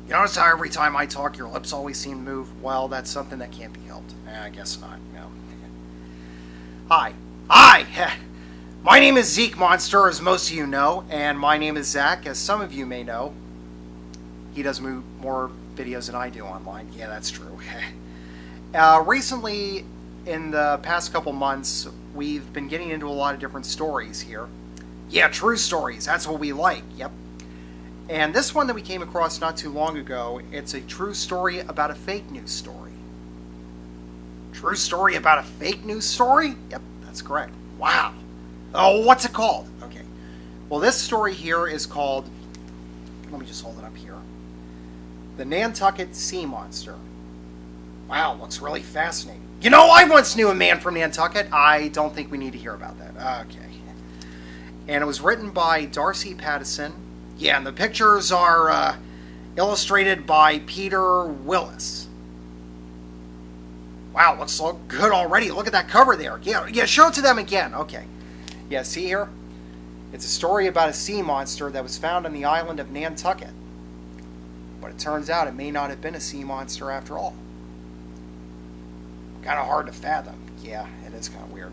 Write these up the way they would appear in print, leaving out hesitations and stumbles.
You notice how every time I talk, your lips always seem to move? Well, that's something that can't be helped. I guess not. No. Hi. Hi! My name is Zeke Monster, as most of you know, and my name is Zach, as some of you may know. He does more videos than I do online. Yeah, that's true. Recently, in the past couple months, we've been getting into a lot of different stories here. Yeah, true stories. That's what we like. Yep. And this one that we came across not too long ago, it's a true story about a fake news story. True story about a fake news story? Yep, that's correct. Wow. Oh, what's it called? Okay. Well, this story here is called, let me just hold it up here. The Nantucket Sea Monster. Wow, looks really fascinating. You know, I once knew a man from Nantucket. I don't think we need to hear about that. Okay. And it was written by Darcy Pattison. Yeah, and the pictures are illustrated by Peter Willis. Wow, looks so good already. Look at that cover there. Yeah, show it to them again. Okay. Yeah, see here? It's a story about a sea monster that was found on the island of Nantucket. But it turns out it may not have been a sea monster after all. Kind of hard to fathom. Yeah, it is kind of weird.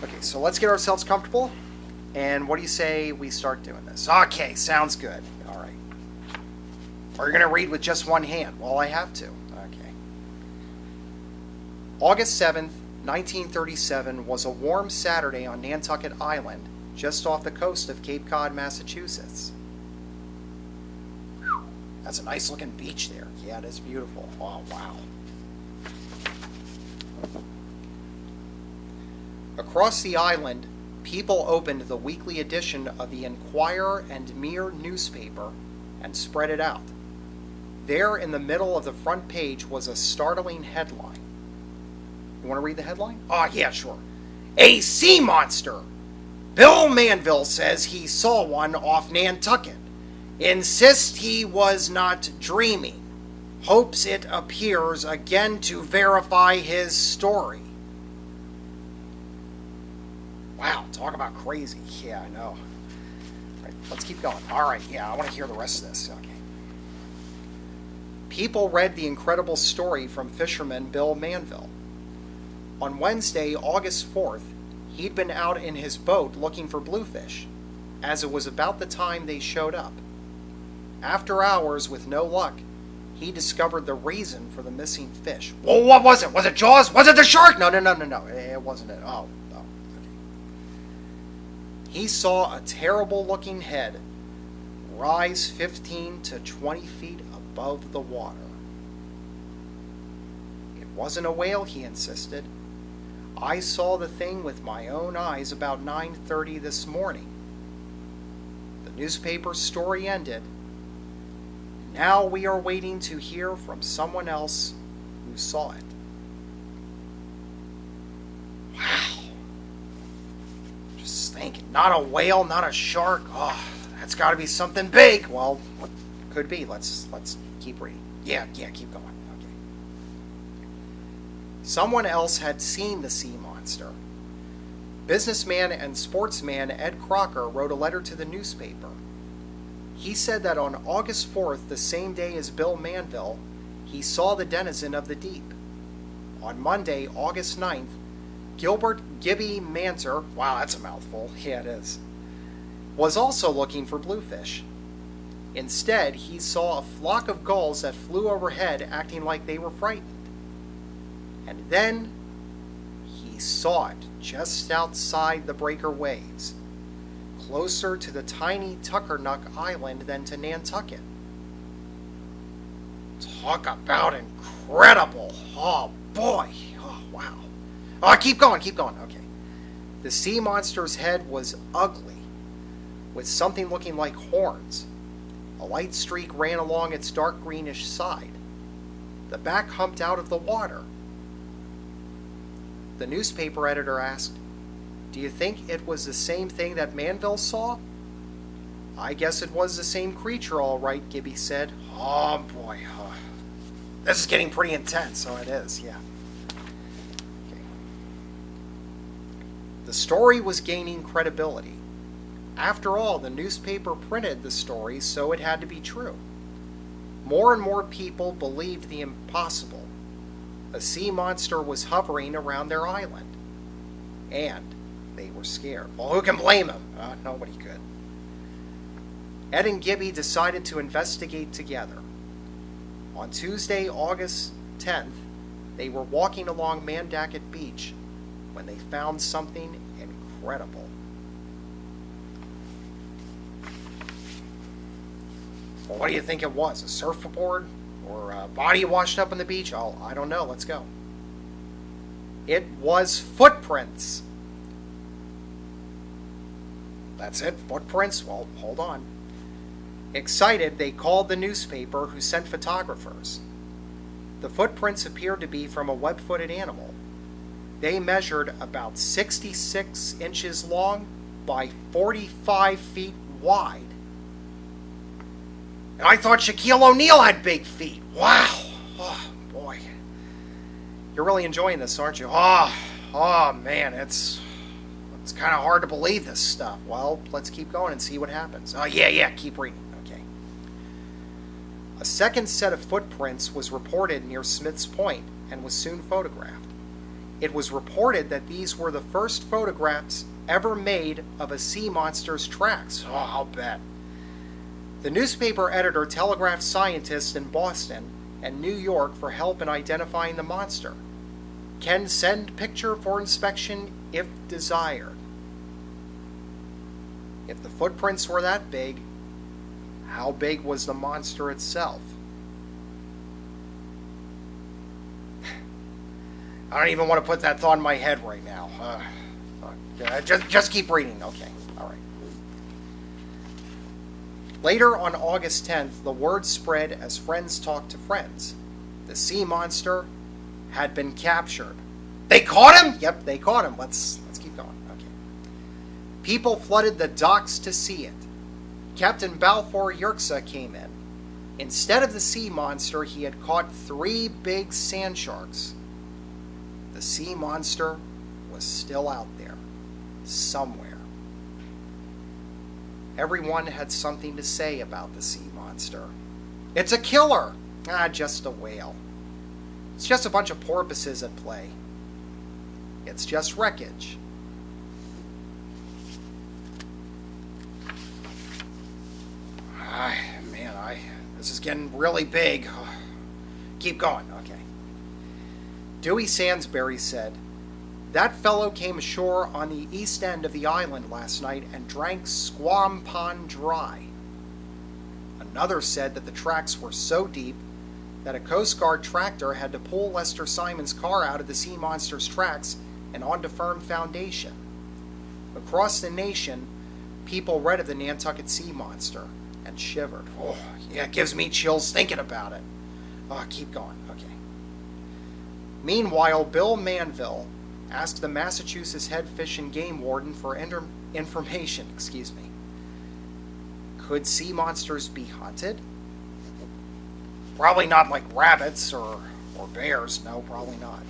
Okay, so let's get ourselves comfortable. And what do you say we start doing this? Okay, sounds good. All right. Are you going to read with just one hand? Well, I have to. Okay. August 7th, 1937 was a warm Saturday on Nantucket Island, just off the coast of Cape Cod, Massachusetts. Whew. That's a nice looking beach there. Yeah, it is beautiful. Oh, wow. Across the island, people opened the weekly edition of the Enquirer and Mirror newspaper and spread it out. There in the middle of the front page was a startling headline. You want to read the headline? Oh, yeah, sure. A sea monster! Bill Manville says he saw one off Nantucket. Insists he was not dreaming. Hopes it appears again to verify his story. Wow, talk about crazy. Yeah, I know. All right, let's keep going. All right, yeah, I want to hear the rest of this. Okay. People read the incredible story from fisherman Bill Manville. On Wednesday, August 4th, he'd been out in his boat looking for bluefish, as it was about the time they showed up. After hours with no luck, he discovered the reason for the missing fish. Well, what was it? Was it Jaws? Was it the shark? No. It wasn't it. Oh. He saw a terrible-looking head rise 15 to 20 feet above the water. It wasn't a whale, he insisted. I saw the thing with my own eyes about 9:30 this morning. The newspaper story ended. Now we are waiting to hear from someone else who saw it. Thinking, not a whale, not a shark. Oh, that's got to be something big. Well, what could be? Let's keep reading. Yeah, keep going. Okay. Someone else had seen the sea monster. Businessman and sportsman Ed Crocker wrote a letter to the newspaper. He said that on August 4th, the same day as Bill Manville, he saw the denizen of the deep. On Monday, August 9th, Gilbert Gibby Manter, wow, that's a mouthful, yeah it is, was also looking for bluefish. Instead, he saw a flock of gulls that flew overhead acting like they were frightened. And then he saw it just outside the breaker waves, closer to the tiny Tuckernuck Island than to Nantucket. Talk about incredible. Oh boy, oh wow. Oh, keep going. Okay. The sea monster's head was ugly, with something looking like horns. A light streak ran along its dark greenish side. The back humped out of the water. The newspaper editor asked, "Do you think it was the same thing that Manville saw?" "I guess it was the same creature, all right," Gibby said. Oh boy, this is getting pretty intense. So it is, yeah. The story was gaining credibility. After all, the newspaper printed the story, so it had to be true. more and more people believed the impossible. A sea monster was hovering around their island. And they were scared. Well, who can blame them? Nobody could. Ed and Gibby decided to investigate together. On Tuesday, August 10th, they were walking along Nantucket Beach when they found something incredible. Well, what do you think it was? A surfboard? Or a body washed up on the beach? Oh, I don't know. Let's go. It was footprints. That's it? Footprints? Well, hold on. Excited, they called the newspaper, who sent photographers. The footprints appeared to be from a web-footed animal. They measured about 66 inches long by 45 feet wide. And I thought Shaquille O'Neal had big feet. Wow. Oh, boy. You're really enjoying this, aren't you? Oh man, it's kind of hard to believe this stuff. Well, let's keep going and see what happens. Oh, yeah, keep reading. Okay. A second set of footprints was reported near Smith's Point and was soon photographed. It was reported that these were the first photographs ever made of a sea monster's tracks. Oh, I'll bet. The newspaper editor telegraphed scientists in Boston and New York for help in identifying the monster. Can send picture for inspection if desired. If the footprints were that big, how big was the monster itself? I don't even want to put that thought in my head right now. Just keep reading. Okay, all right. Later on August 10th, the word spread as friends talked to friends. The sea monster had been captured. They caught him? Yep, they caught him. Let's keep going. Okay. People flooded the docks to see it. Captain Balfour Yerxa came in. Instead of the sea monster, he had caught 3 big sand sharks. The sea monster was still out there, somewhere. Everyone had something to say about the sea monster. It's a killer! Just a whale. It's just a bunch of porpoises at play. It's just wreckage. This is getting really big. Keep going, okay. Dewey Sansbury said, "That fellow came ashore on the east end of the island last night and drank Squam Pond dry." Another said that the tracks were so deep that a Coast Guard tractor had to pull Lester Simon's car out of the sea monster's tracks and onto firm foundation. Across the nation, people read of the Nantucket Sea Monster and shivered. Oh, yeah, it gives me chills thinking about it. Oh, keep going. Okay. Meanwhile, Bill Manville asked the Massachusetts head fish and game warden for information. Could sea monsters be hunted? Probably not like rabbits or bears. No, probably not.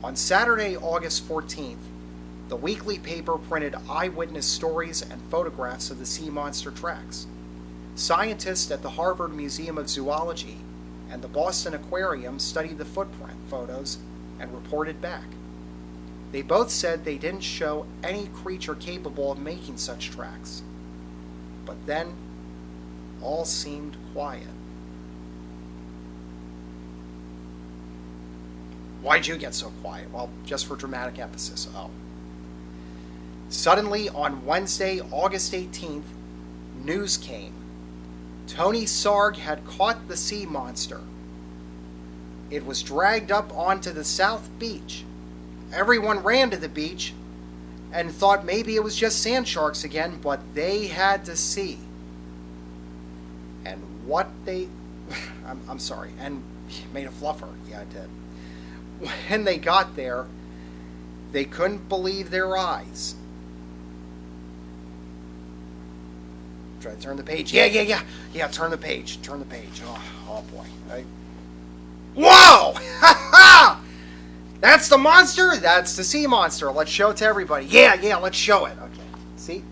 On Saturday, August 14th, the weekly paper printed eyewitness stories and photographs of the sea monster tracks. Scientists at the Harvard Museum of Zoology and the Boston Aquarium studied the footprint photos and reported back. They both said they didn't show any creature capable of making such tracks. But then, all seemed quiet. Why'd you get so quiet? Well, just for dramatic emphasis. Oh. Suddenly, on Wednesday, August 18th, news came. Tony Sarg had caught the sea monster. It was dragged up onto the South Beach. Everyone ran to the beach and thought maybe it was just sand sharks again, but they had to see. And what they... I'm sorry, and made a fluffer. Yeah, I did. When they got there, they couldn't believe their eyes. Try to turn the page. Yeah, turn the page. Oh boy. Whoa! That's the monster? That's the sea monster. Let's show it to everybody. Yeah, let's show it. Okay. See?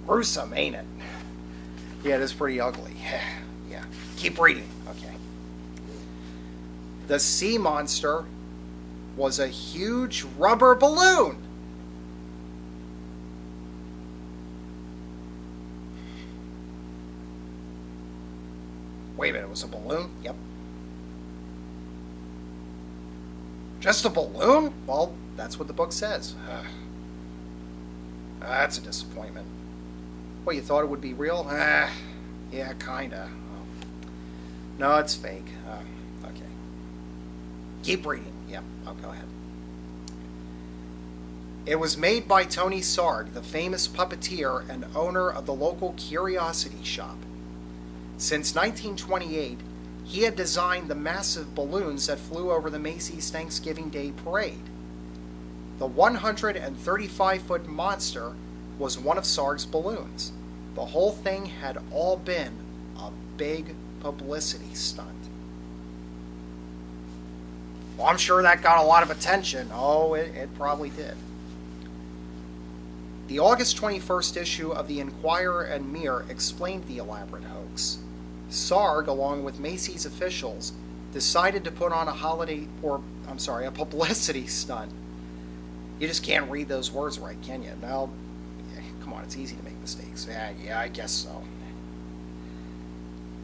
Gruesome, ain't it? Yeah, it is pretty ugly. Yeah. Keep reading. Okay. The sea monster was a huge rubber balloon. Wait a minute, it was a balloon? Yep. Just a balloon? Well, that's what the book says. That's a disappointment. Well, you thought it would be real? Yeah, kinda. No, it's fake. Okay. Keep reading. Yep, I'll go ahead. It was made by Tony Sarg, the famous puppeteer and owner of the local curiosity shop. Since 1928, he had designed the massive balloons that flew over the Macy's Thanksgiving Day Parade. The 135-foot monster was one of Sarg's balloons. The whole thing had all been a big publicity stunt. Well, I'm sure that got a lot of attention. Oh, it probably did. The August 21st issue of the Enquirer and Mirror explained the elaborate hoax. Sarg, along with Macy's officials, decided to put on a publicity stunt. You just can't read those words right, can you? Now, come on, it's easy to make mistakes. Yeah, I guess so.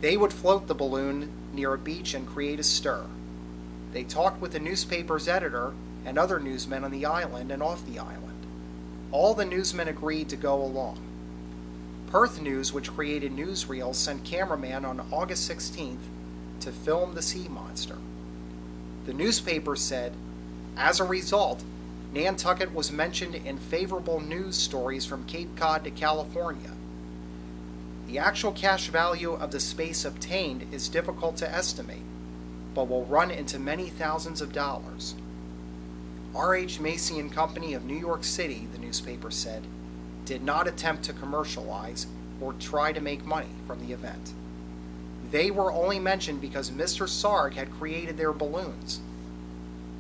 They would float the balloon near a beach and create a stir. They talked with the newspaper's editor and other newsmen on the island and off the island. All the newsmen agreed to go along. Perth News, which created newsreels, sent cameraman on August 16th to film the sea monster. The newspaper said, as a result, Nantucket was mentioned in favorable news stories from Cape Cod to California. The actual cash value of the space obtained is difficult to estimate, but will run into many thousands of dollars. R.H. Macy and Company of New York City, the newspaper said, did not attempt to commercialize or try to make money from the event. They were only mentioned because Mr. Sarg had created their balloons.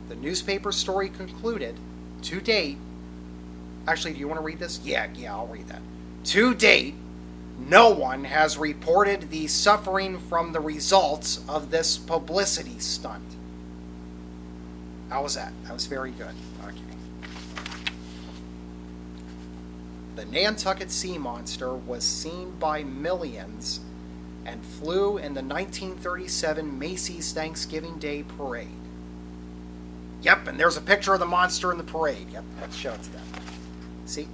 The newspaper story concluded, to date, actually, do you want to read this? Yeah, I'll read that. To date, no one has reported the suffering from the results of this publicity stunt. How was that? That was very good. Okay. The Nantucket Sea Monster was seen by millions and flew in the 1937 Macy's Thanksgiving Day Parade. Yep, and there's a picture of the monster in the parade. Yep, let's show it to them. See?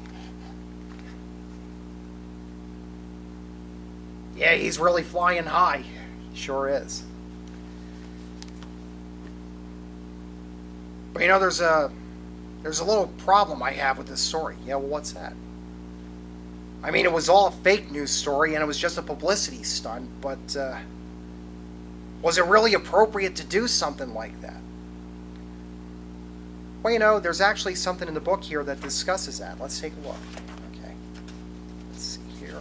Yeah, he's really flying high. He sure is. But you know, there's a little problem I have with this story. Yeah, well, what's that? I mean, it was all a fake news story and it was just a publicity stunt, but was it really appropriate to do something like that? Well, you know, there's actually something in the book here that discusses that. Let's take a look. Okay. Let's see here.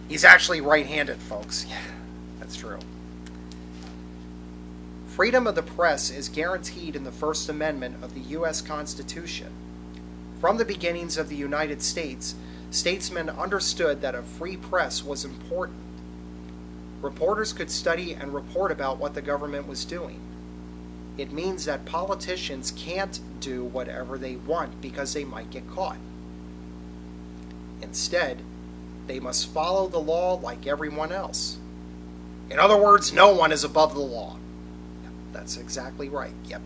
He's actually right-handed, folks. Yeah, that's true. Freedom of the press is guaranteed in the First Amendment of the U.S. Constitution. From the beginnings of the United States, statesmen understood that a free press was important. Reporters could study and report about what the government was doing. It means that politicians can't do whatever they want because they might get caught. Instead, they must follow the law like everyone else. In other words, no one is above the law. That's exactly right, yep.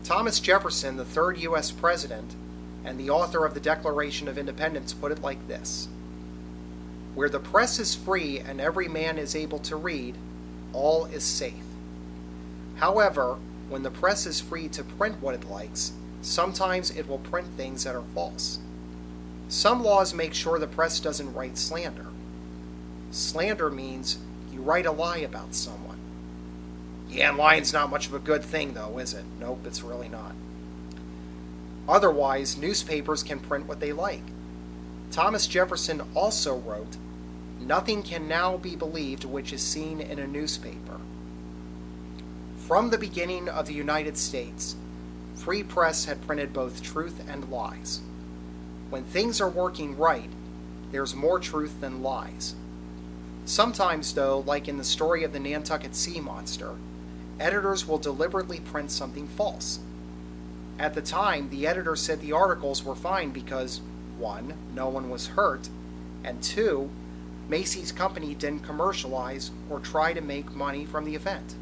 Thomas Jefferson, the third U.S. president and the author of the Declaration of Independence, put it like this: where the press is free and every man is able to read, all is safe. However, when the press is free to print what it likes, sometimes it will print things that are false. Some laws make sure the press doesn't write slander. Slander means you write a lie about someone. Yeah, and lying's not much of a good thing, though, is it? Nope, it's really not. Otherwise, newspapers can print what they like. Thomas Jefferson also wrote, "Nothing can now be believed which is seen in a newspaper." From the beginning of the United States, free press had printed both truth and lies. When things are working right, there's more truth than lies. Sometimes, though, like in the story of the Nantucket Sea Monster, editors will deliberately print something false. At the time, the editor said the articles were fine because 1. No one was hurt, and 2. Macy's company didn't commercialize or try to make money from the event.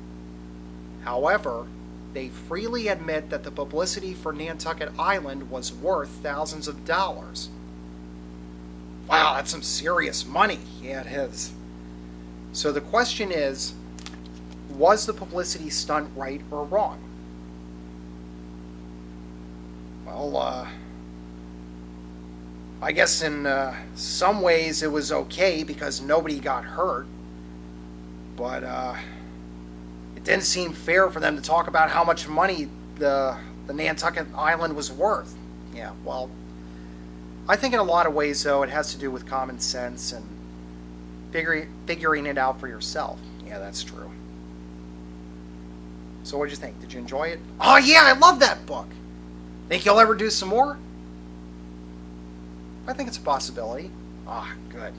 However, they freely admit that the publicity for Nantucket Island was worth thousands of dollars. Wow, that's some serious money. Yeah, it is. So the question is, was the publicity stunt right or wrong? Well, I guess in some ways it was okay because nobody got hurt. But it didn't seem fair for them to talk about how much money the Nantucket Island was worth. Yeah, well, I think in a lot of ways, though, it has to do with common sense and figuring it out for yourself. Yeah, that's true. So what did you think? Did you enjoy it? Oh, yeah, I love that book. Think you'll ever do some more? I think it's a possibility. Ah, good.